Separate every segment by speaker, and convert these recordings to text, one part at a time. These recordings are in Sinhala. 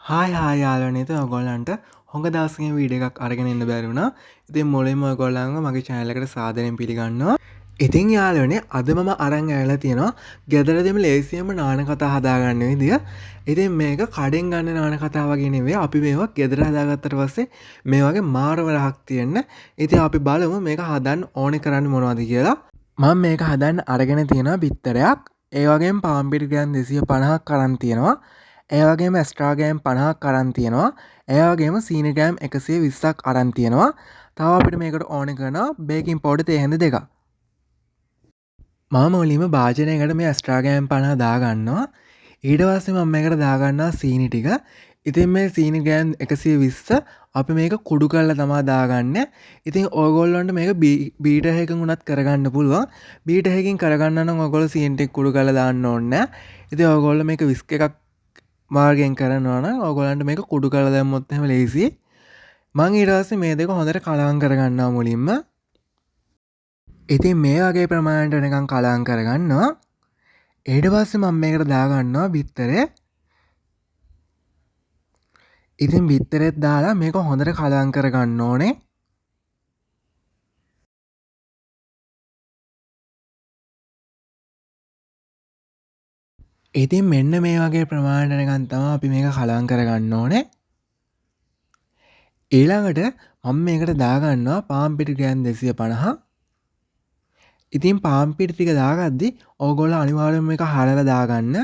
Speaker 1: හායි යාළුවනේ ඉතින් ඔයගොල්ලන්ට හොඟ දවසකින් වීඩියෝ එකක් අරගෙන එන්න බැරි වුණා. ඉතින් මුලින්ම ඔයගොල්ලන්ව මගේ channel එකට සාදරයෙන් පිළිගන්නවා. ඉතින් යාළුවනේ අද මම අරන් ඇවිල්ලා තියෙනවා ගෙදරදීම ලේසියෙන්ම නාන කතා හදාගන්න විදිය. ඉතින් මේක කඩෙන් ගන්න නාන කතා වගේ නෙවෙයි. අපි මේවා ගෙදර හදාගත්තට පස්සේ මේ වගේ මාරවලහක් තියෙන්න. ඉතින් අපි බලමු මේක හදන්න ඕනේ කරන්නේ මොනවද කියලා. මම මේක හදන්න අරගෙන තියෙනවා බිත්තරයක්. ඒ වගේම පාම්පිටි ග්‍රෑම් 250ක් අරන් තියෙනවා. ඒ වගේම එක්ස්ට්‍රා ග්‍රෑම් 50ක් අරන් තියෙනවා. ඒ වගේම සීනි ග්‍රෑම් 120ක් අරන් තියෙනවා. තව අපිට මේකට ඕනේ කරනවා බේකින් පවුඩර් තේ හැඳ දෙකක්. මම මුලින්ම භාජනයකට මේ එක්ස්ට්‍රා ග්‍රෑම් 50 දාගන්නවා. ඊට පස්සේ මම මේකට දාගන්නවා සීනි ටික. ඉතින් මේ සීනි ග්‍රෑම් 120 අපි මේක කුඩු කරලා තමයි දාගන්නේ. ඉතින් ඕගොල්ලන්ට මේක බීටර් එකකින් උනත් කරගන්න පුළුවන්. බීටර් එකකින් කරගන්න නම් ඕගොල්ලෝ සීනි ටික කුඩු කරලා දාන්න ඕනේ නැහැ. ඉතින් ඕගොල්ලෝ මේක විස්ක් එකක් මාර්ගෙන් කරනවා නම් ඕගොල්ලන්ට මේක කුඩු කරලා දැම්මොත් එහෙම ලේසියි. මම ඊට පස්සේ මේ දෙක හොඳට කලවම් කරගන්නවා මුලින්ම. ඉතින් මේ වගේ ප්‍රමාණයට නිකන් කලවම් කරගන්නවා. ඊට පස්සේ මම මේකට දාගන්නවා බිත්තරේ. ඉතින් බිත්තරෙත් දාලා මේක හොඳට කලවම් කරගන්න ඕනේ. ඉතින් මෙන්න මේ වගේ ප්‍රමාණයට නිකන් තමයි අපි මේක කලවම් කරගන්න ඕනේ. ඊළඟට මම මේකට දාගන්නවා පාන් පිටි ග්‍රෑම් 250. ඉතින් පාන් පිටි ටික දාගද්දි ඕගොල්ලෝ අනිවාර්යයෙන්ම මේක හලලා දාගන්න.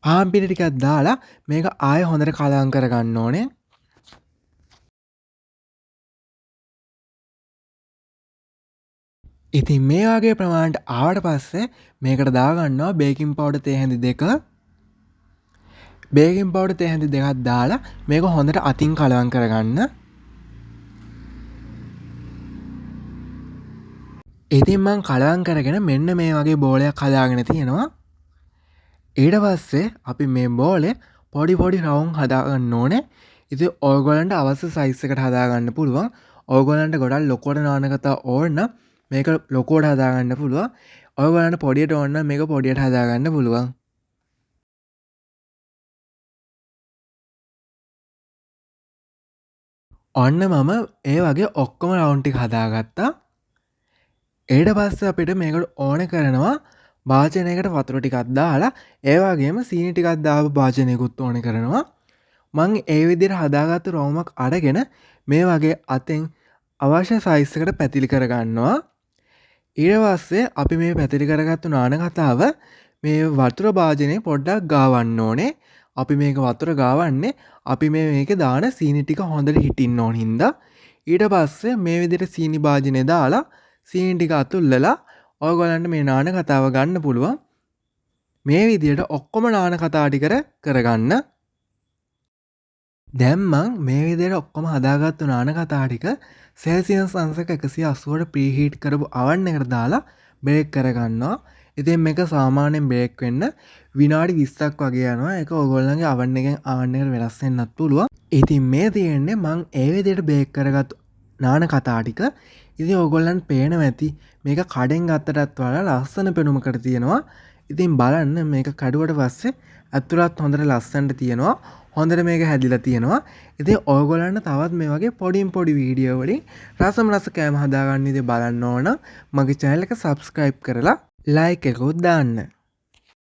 Speaker 1: පාන් පිටි ටිකක් දාලා මේක ආයෙ හොඳට කලවම් කරගන්න ඕනේ. ඉතින් මේ වගේ ප්‍රමාණයට ආවට පස්සේ මේකට දාගන්නවා බේකින් පවුඩර් තේ හැඳි දෙක. බේකින් පවුඩර් තේ හැඳි දෙකක් දාලා මේක හොඳට අතින් කලවම් කරගන්න. ඉතින් මං කලවම් කරගෙන මෙන්න මේ වගේ බෝලයක් හදාගෙන තියෙනවා. ඊට පස්සේ අපි මේ බෝලේ පොඩි පොඩි රවුම් හදාගන්න ඕනේ. ඉතින් ඔයගොල්ලන්ට අවශ්‍ය සයිස් එකට හදාගන්න පුළුවන්. ඔයගොල්ලන්ට ගොඩක් ලොකුවට නාන කතා ඕන නම් මේක ලොකුවට හදාගන්න පුළුවන්. ඔයගොල්ලන්ට පොඩියට ඕන නම් මේක පොඩියට හදාගන්න පුළුවන්. ඔන්න මම ඒ වගේ ඔක්කොම රවුන්ඩ් ටික හදාගත්තා. ඊට පස්සේ අපිට මේකට ඕන කරනවා භාජනයකට වතුර ටිකක් දාලා ඒ වගේම සීනි ටිකක් දාපු භාජනයකුත් ඕන කරනවා. මං ඒ විදිහට හදාගත්තු රවුමක් අරගෙන මේ වගේ අතෙන් අවශ්‍ය සයිස් එකට පැතිලි කරගන්නවා. ඊට පස්සේ අපි මේ පැතිලි කරගත්තු නාන කතාව මේ වතුර භාජනයේ පොඩ්ඩක් ගාවන්න ඕනේ. අපි මේක වතුර ගාවන්නේ අපි මේකේ දාන සීනි ටික හොඳට හිටින්න ඕන හින්දා. ඊට පස්සේ මේ විදිහට සීනි භාජනය දාලා සීනි ටික අතුල්ලලා ඔයගොල්ලන්ට මේ නාන කතාව ගන්න පුළුවන්. මේ විදිහට ඔක්කොම නාන කතා ටික කරගන්න. දැන් මං මේ විදිහට ඔක්කොම හදාගත්තු නාන කතා ටික සෙල්සියස් අංශක 180ට ප්‍රීහීට් කරපු oven එකට දාලා බේක් කරගන්නවා. ඉතින් මේක සාමාන්‍යයෙන් බේක් වෙන්න විනාඩි 20ක් වගේ යනවා. ඒක ඔයගොල්ලන්ගේ oven එකෙන් oven එකට වෙනස් වෙන්නත් පුළුවන්. ඉතින් මේ තියෙන්නේ මං ඒ විදිහට බේක් කරගත්තු නාන කතා ටික. ඉතින් ඔයගොල්ලන්ට පේනවා ඇති මේක කඩෙන් ගත්තටත් වඩා ලස්සන පෙනුමකට තියෙනවා. ඉතින් බලන්න මේක කඩුවට පස්සේ අතුලත් හොඳට ලස්සනට තියෙනවා. හොඳට මේක හැදිලා තියෙනවා. ඉතින් ඔයගොල්ලන්ට තවත් මේ වගේ පොඩි වීඩියෝ වලින් රස කෑම හදාගන්න ඉතින් බලන්න ඕන. මගේ channel එක subscribe කරලා like එකකුත් දාන්න.